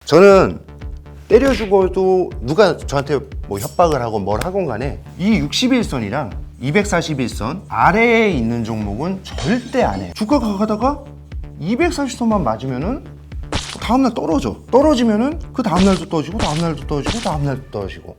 저는 때려 죽어도 누가 저한테 뭐 협박을 하고 뭘 하건 간에 이 61선이랑 241선 아래에 있는 종목은 절대 안 해요. 주가가 가다가 240선만 맞으면은 다음날 떨어져. 떨어지면은 그 다음날도 떨어지고 다음날도 떨어지고 다음날도 떨어지고.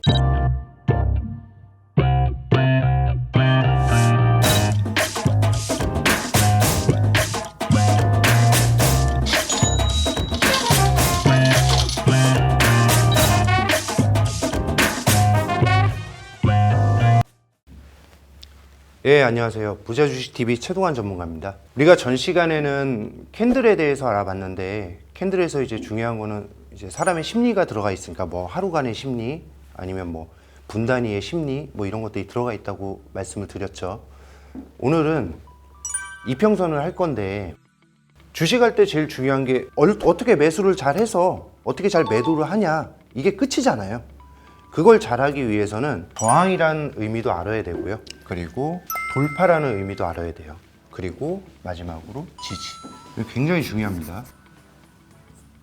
예, 안녕하세요. 부자주식TV 최동환 전문가입니다. 우리가 전 시간에는 캔들에 대해서 알아봤는데, 캔들에서 이제 중요한 거는 이제 사람의 심리가 들어가 있으니까 뭐 하루간의 심리, 아니면 뭐 분단위의 심리, 뭐 이런 것들이 들어가 있다고 말씀을 드렸죠. 오늘은 이평선을 할 건데, 주식할 때 제일 중요한 게 어떻게 매수를 잘 해서 어떻게 잘 매도를 하냐, 이게 끝이잖아요. 그걸 잘하기 위해서는 저항이라는 의미도 알아야 되고요. 그리고 돌파라는 의미도 알아야 돼요. 그리고 마지막으로 지지. 이거 굉장히 중요합니다.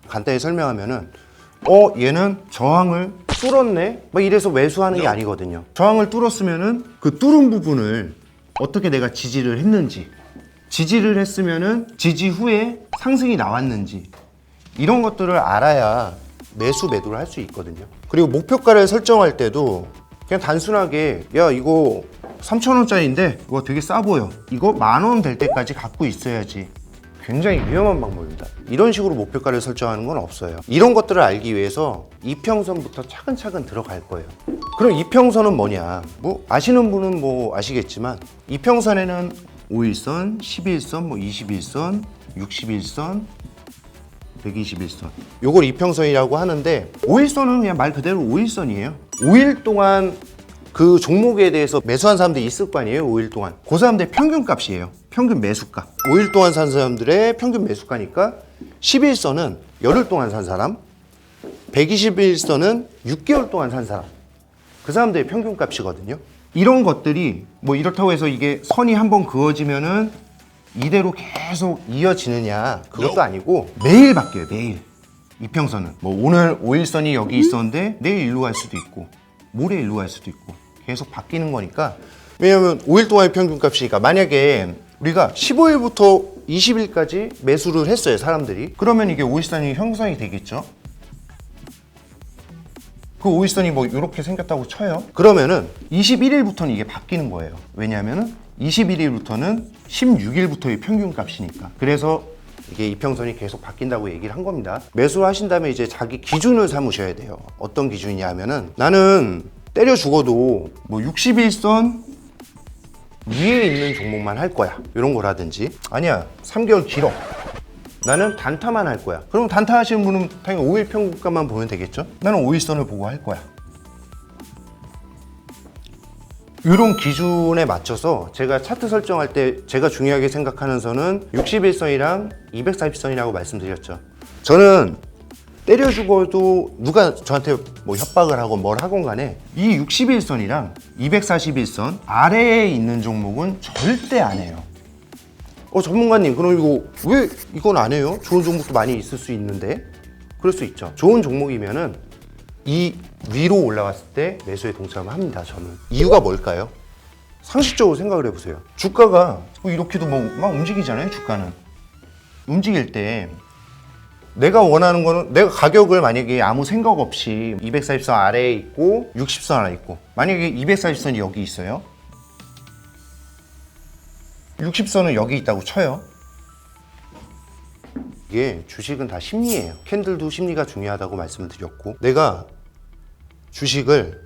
간단히 설명하면은 얘는 저항을 뚫었네? 막 이래서 매수하는 게 아니거든요. 저항을 뚫었으면은 그 뚫은 부분을 어떻게 내가 지지를 했는지, 지지를 했으면은 지지 후에 상승이 나왔는지, 이런 것들을 알아야 매수 매도를 할 수 있거든요. 그리고 목표가를 설정할 때도 그냥 단순하게 야 이거 3,000원짜리인데 이거 되게 싸 보여, 이거 10,000원 될 때까지 갖고 있어야지. 굉장히 위험한 방법입니다. 이런 식으로 목표가를 설정하는 건 없어요. 이런 것들을 알기 위해서 이평선부터 차근차근 들어갈 거예요. 그럼 이평선은 뭐냐, 뭐 아시는 분은 뭐 아시겠지만 이평선에는 5일선, 11선, 뭐 21선, 61선, 121선, 요걸 이평선이라고 하는데, 5일선은 그냥 말 그대로 5일선이에요. 5일 동안 그 종목에 대해서 매수한 사람들이 있을 거 아니에요. 5일 동안 그 사람들의 평균값이에요. 평균 매수가. 5일 동안 산 사람들의 평균 매수가니까 11선은 열흘 동안 산 사람, 121선은 6개월 동안 산 사람, 그 사람들의 평균값이거든요. 이런 것들이 뭐 이렇다고 해서 이게 선이 한번 그어지면은 이대로 계속 이어지느냐, 그것도 아니고 매일 바뀌어요. 매일. 이평선은 뭐 오늘 5일선이 여기 있었는데 내일 일로 갈 수도 있고 모레 일로 갈 수도 있고 계속 바뀌는 거니까. 왜냐면 5일 동안의 평균값이니까 만약에 우리가 15일부터 20일까지 매수를 했어요, 사람들이. 그러면 이게 5일선이 형성이 되겠죠. 그 5일선이 뭐 이렇게 생겼다고 쳐요. 그러면은 21일부터는 이게 바뀌는 거예요. 왜냐하면은 21일부터는 16일부터의 평균값이니까. 그래서 이게 이평선이 계속 바뀐다고 얘기를 한 겁니다. 매수하신 다음에 이제 자기 기준을 삼으셔야 돼요. 어떤 기준이냐 하면은, 나는 때려 죽어도 뭐 61선 위에 있는 종목만 할 거야, 이런 거라든지, 아니야 3개월 길어, 나는 단타만 할 거야. 그럼 단타 하시는 분은 당연히 5일 평균값만 보면 되겠죠. 나는 5일선을 보고 할 거야. 이런 기준에 맞춰서 제가 차트 설정할 때 제가 중요하게 생각하는 선은 61선이랑 240선이라고 말씀드렸죠. 저는 때려 죽어도 누가 저한테 뭐 협박을 하고 뭘 하건 간에 이 61선이랑 241선 아래에 있는 종목은 절대 안 해요. 전문가님, 그럼 이거 왜 이건 안 해요? 좋은 종목도 많이 있을 수 있는데. 그럴 수 있죠. 좋은 종목이면은 이 위로 올라갔을 때 매수에 동참을 합니다. 저는. 이유가 뭘까요? 상식적으로 생각을 해보세요. 주가가 이렇게도 뭐 막 움직이잖아요. 주가는 움직일 때 내가 원하는 거는, 내가 가격을 만약에 아무 생각 없이 240선 아래에 있고 60선 아래에 있고, 만약에 240선이 여기 있어요, 60선은 여기 있다고 쳐요. 이게 주식은 다 심리예요. 캔들도 심리가 중요하다고 말씀을 드렸고, 내가 주식을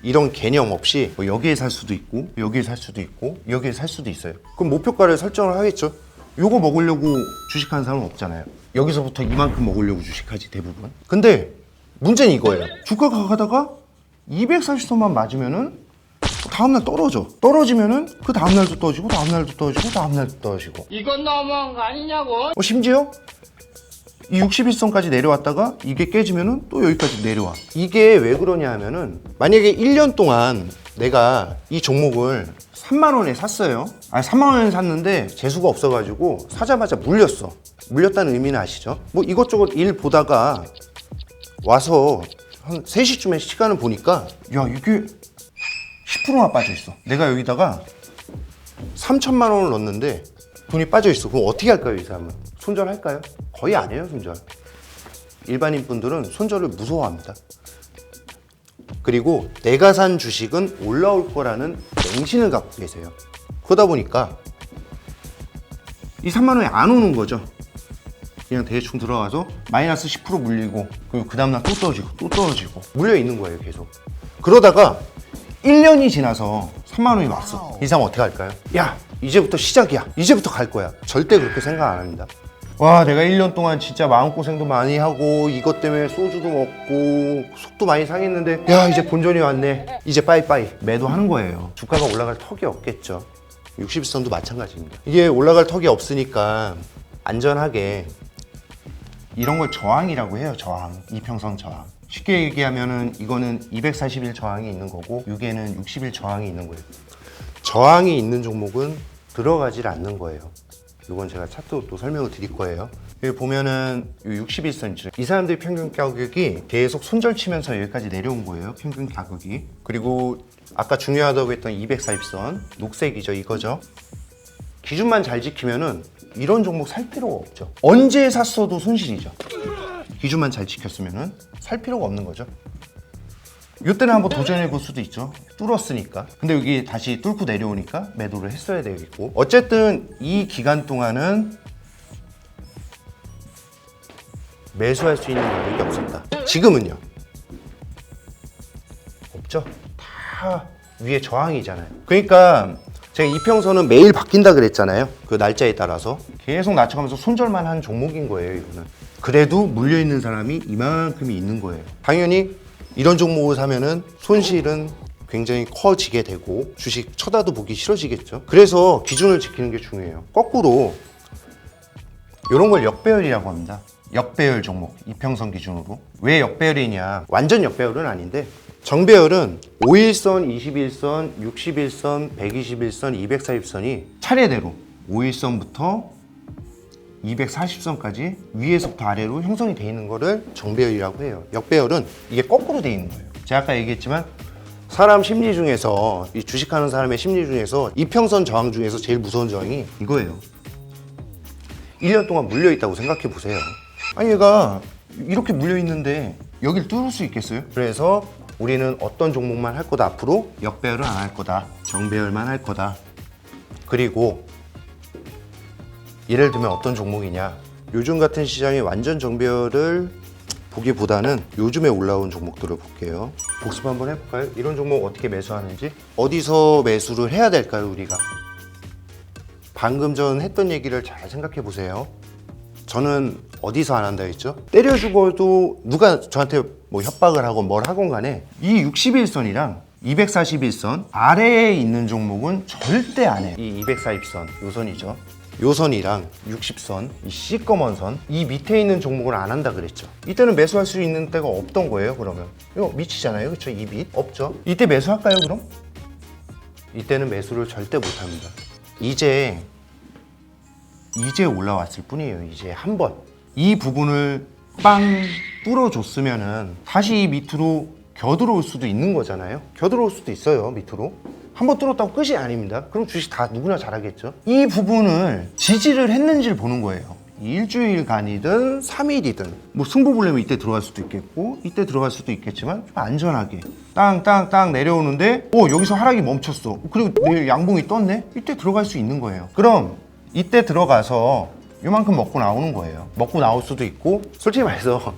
이런 개념 없이 뭐 여기에 살 수도 있고 여기에 살 수도 있고 여기에 살 수도 있어요. 그럼 목표가를 설정을 하겠죠. 요거 먹으려고 주식하는 사람은 없잖아요. 여기서부터 이만큼 먹으려고 주식하지 대부분. 근데 문제는 이거예요. 주가가 가다가 240선만 맞으면은 다음날 떨어져. 떨어지면은 그 다음날도 떨어지고 다음날도 떨어지고 다음날도 떨어지고. 이건 너무한 거 아니냐고? 심지어 이 61선까지 내려왔다가 이게 깨지면은 또 여기까지 내려와. 이게 왜 그러냐 하면은, 만약에 1년 동안 내가 이 종목을 3만원에 샀어요. 3만원에 샀는데 재수가 없어가지고 사자마자 물렸어. 물렸다는 의미는 아시죠? 뭐 이것저것 일 보다가 와서 한 3시쯤에 시간을 보니까 야 이게 10%나 빠져 있어. 내가 여기다가 3천만 원을 넣었는데 돈이 빠져 있어. 그럼 어떻게 할까요, 이 사람은? 손절할까요? 거의 안 해요, 손절. 일반인 분들은 손절을 무서워합니다. 그리고 내가 산 주식은 올라올 거라는 맹신을 갖고 계세요. 그러다 보니까 이 3만 원이 안 오는 거죠. 그냥 대충 들어가서 마이너스 10% 물리고, 그리고 그 다음날 또 떨어지고 물려 있는 거예요, 계속. 그러다가 1년이 지나서 3만 원이 왔어. 이 사람 어떻게 할까요? 야, 이제부터 시작이야. 이제부터 갈 거야. 절대 그렇게 생각 안 합니다. 와, 내가 1년 동안 진짜 마음고생도 많이 하고 이것 때문에 소주도 먹고 속도 많이 상했는데, 야, 이제 본전이 왔네. 이제 빠이빠이 매도하는 거예요. 주가가 올라갈 턱이 없겠죠. 60일선도 마찬가지입니다. 이게 올라갈 턱이 없으니까 안전하게 이런 걸 저항이라고 해요. 저항, 이평선 저항. 쉽게 얘기하면은 이거는 240일 저항이 있는 거고, 이게는 60일 저항이 있는 거예요. 저항이 있는 종목은 들어가질 않는 거예요. 이건 제가 차트로 또 설명을 드릴 거예요. 여기 보면은 61선 있죠. 이 사람들의 평균 가격이 계속 손절 치면서 여기까지 내려온 거예요. 평균 가격이. 그리고 아까 중요하다고 했던 240선, 녹색이죠. 이거죠. 기준만 잘 지키면은 이런 종목 살 필요가 없죠. 언제 샀어도 손실이죠. 기준만 잘 지켰으면은 살 필요가 없는 거죠. 이때는 한번 도전해 볼 수도 있죠. 뚫었으니까. 근데 여기 다시 뚫고 내려오니까 매도를 했어야 되겠고, 어쨌든 이 기간 동안은 매수할 수 있는 여력이 없었다. 지금은요? 없죠. 다 위에 저항이잖아요. 그러니까 제가 이평선은 매일 바뀐다 그랬잖아요. 그 날짜에 따라서 계속 낮춰가면서 손절만 하는 종목인 거예요. 이거는. 그래도 물려있는 사람이 이만큼이 있는 거예요. 당연히 이런 종목을 사면은 손실은 굉장히 커지게 되고 주식 쳐다도 보기 싫어지겠죠. 그래서 기준을 지키는 게 중요해요. 거꾸로 이런 걸 역배열이라고 합니다. 역배열 종목, 이평선 기준으로. 왜 역배열이냐? 완전 역배열은 아닌데, 정배열은 5일선, 21선, 61선, 121선, 240선이 차례대로 5일선부터 240선까지 위에서부터 아래로 형성이 되어 있는 거를 정배열이라고 해요. 역배열은 이게 거꾸로 되어 있는 거예요. 제가 아까 얘기했지만 사람 심리 중에서, 이 주식하는 사람의 심리 중에서 이평선 저항 중에서 제일 무서운 저항이 이거예요. 1년 동안 물려 있다고 생각해 보세요. 아니, 얘가 이렇게 물려 있는데 여길 뚫을 수 있겠어요? 그래서 우리는 어떤 종목만 할 거다. 앞으로 역배열은 안 할 거다. 정배열만 할 거다. 그리고 예를 들면 어떤 종목이냐, 요즘 같은 시장에 완전 정배열을 보기보다는 요즘에 올라온 종목들을 볼게요. 복습 한번 해볼까요? 이런 종목 어떻게 매수하는지, 어디서 매수를 해야 될까요? 우리가 방금 전 했던 얘기를 잘 생각해 보세요. 저는 어디서 안 한다 했죠? 때려 죽어도 누가 저한테 뭐 협박을 하건 뭘 하건 간에 이 61선이랑 241선 아래에 있는 종목은 절대 안 해요. 이 240선, 요 선이죠. 요 선이랑 60선, 이 시꺼먼 선, 이 밑에 있는 종목을 안 한다 그랬죠. 이때는 매수할 수 있는 때가 없던 거예요. 그러면 이거 밑이잖아요, 그렇죠? 이 밑 없죠. 이때 매수할까요? 그럼 이때는 매수를 절대 못 합니다. 이제 올라왔을 뿐이에요. 이제 한번 이 부분을 빵 뚫어줬으면은 다시 이 밑으로 겨들어올 수도 있는 거잖아요. 겨들어올 수도 있어요. 밑으로 한번 뚫었다고 끝이 아닙니다. 그럼 주식 다 누구나 잘하겠죠. 이 부분을 지지를 했는지를 보는 거예요. 일주일간이든 3일이든 뭐 승부 보려면 이때 들어갈 수도 있겠고 이때 들어갈 수도 있겠지만 좀 안전하게 땅 내려오는데 여기서 하락이 멈췄어. 그리고 내일 양봉이 떴네. 이때 들어갈 수 있는 거예요. 그럼 이때 들어가서 요만큼 먹고 나오는 거예요. 먹고 나올 수도 있고, 솔직히 말해서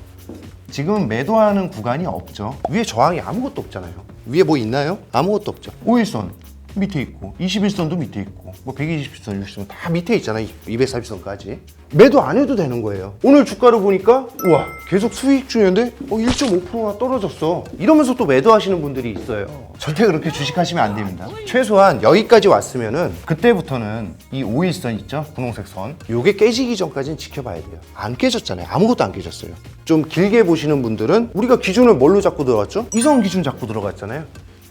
지금 매도하는 구간이 없죠. 위에 저항이 아무것도 없잖아요. 위에 뭐 있나요? 아무것도 없죠. 5일선 밑에 있고 21선도 밑에 있고 뭐 120선, 60선 다 밑에 있잖아요. 240선까지 매도 안 해도 되는 거예요. 오늘 주가를 보니까 우와 계속 수익 중인데 1.5%가 떨어졌어. 이러면서 또 매도하시는 분들이 있어요. 절대 그렇게 주식하시면 안 됩니다. 최소한 여기까지 왔으면은 그때부터는 이 5일선 있죠? 분홍색 선, 요게 깨지기 전까지는 지켜봐야 돼요. 안 깨졌잖아요. 아무것도 안 깨졌어요. 좀 길게 보시는 분들은 우리가 기준을 뭘로 잡고 들어갔죠? 이선 기준 잡고 들어갔잖아요.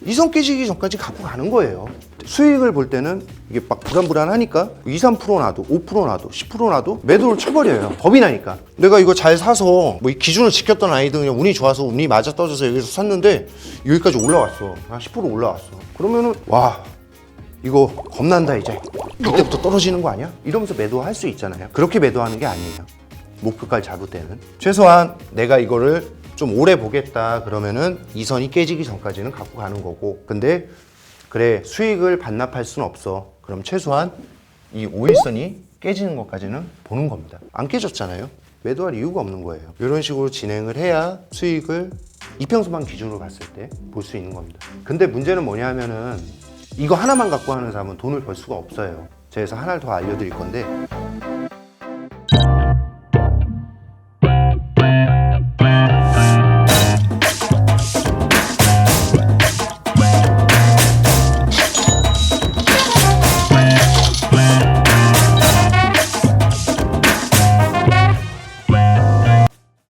이선 깨지기 전까지 갖고 가는 거예요. 수익을 볼 때는 이게 막 불안불안하니까 2, 3% 놔도 5% 놔도 10% 놔도 매도를 쳐버려요. 겁이 나니까. 내가 이거 잘 사서 뭐 이 기준을 지켰던 아이들 그냥 운이 좋아서 운이 맞아 떠져서 여기서 샀는데 여기까지 올라왔어. 한 10% 올라왔어. 그러면은 와 이거 겁난다 이제. 이때부터 떨어지는 거 아니야? 이러면서 매도할 수 있잖아요. 그렇게 매도하는 게 아니에요. 목표가를 잡을 때는 최소한 내가 이거를 좀 오래 보겠다 그러면은 이 선이 깨지기 전까지는 갖고 가는 거고, 근데 그래 수익을 반납할 수는 없어. 그럼 최소한 이 5일선이 깨지는 것까지는 보는 겁니다. 안 깨졌잖아요. 매도할 이유가 없는 거예요. 이런 식으로 진행을 해야 수익을 이평선만 기준으로 봤을 때 볼 수 있는 겁니다. 근데 문제는 뭐냐 하면은 이거 하나만 갖고 하는 사람은 돈을 벌 수가 없어요. 제가 하나를 더 알려드릴 건데